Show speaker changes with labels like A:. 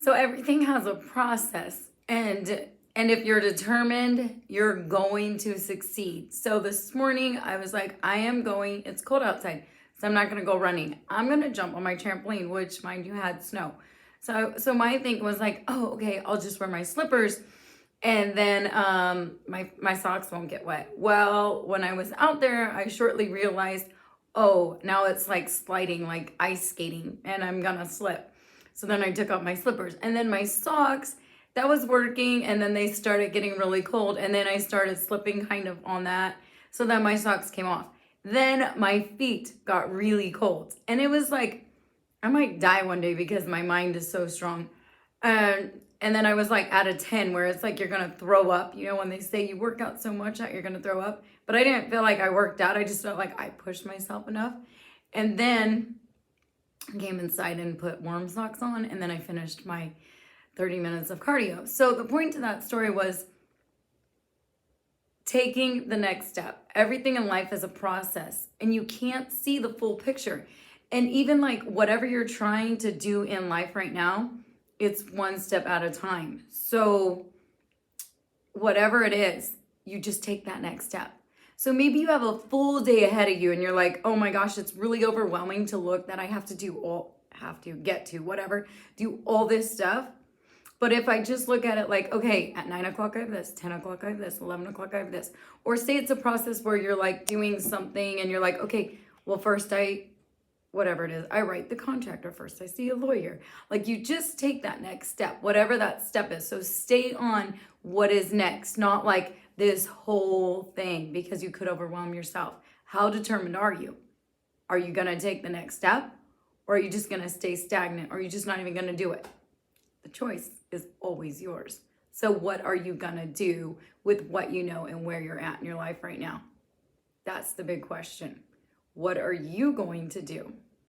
A: So everything has a process, and if you're determined, you're going to succeed. So this morning I was like, it's cold outside, so I'm not going to go running. I'm going to jump on my trampoline, which mind you had snow. So my thing was like, oh, okay, I'll just wear my slippers and then my socks won't get wet. Well, when I was out there, I shortly realized, oh, now it's like sliding, like ice skating, and I'm gonna slip. So then I took off my slippers, and then my socks, that was working, and then they started getting really cold, and then I started slipping kind of on that. So then my socks came off. Then my feet got really cold, and it was like I might die one day because my mind is so strong. And then I was like at a 10 where it's like you're gonna throw up. You know, when they say you work out so much that you're gonna throw up. But I didn't feel like I worked out. I just felt like I pushed myself enough. And then I came inside and put warm socks on, and then I finished my 30 minutes of cardio. So the point to that story was taking the next step. Everything in life is a process, and you can't see the full picture. And even like whatever you're trying to do in life right now, it's one step at a time. So whatever it is, you just take that next step. So maybe you have a full day ahead of you and you're like, oh my gosh, it's really overwhelming to look that I have to do all this stuff. But if I just look at it like, okay, at 9 o'clock I have this, 10 o'clock I have this, 11 o'clock I have this. Or say it's a process where you're like doing something and you're like, okay, well, first whatever it is, I write the contract, or first I see a lawyer. Like, you just take that next step, whatever that step is. So stay on what is next, not like this whole thing, because you could overwhelm yourself. How determined are you? Are you going to take the next step, or are you just going to stay stagnant, or are you just not even going to do it? The choice is always yours. So what are you going to do with what you know and where you're at in your life right now? That's the big question. What are you going to do?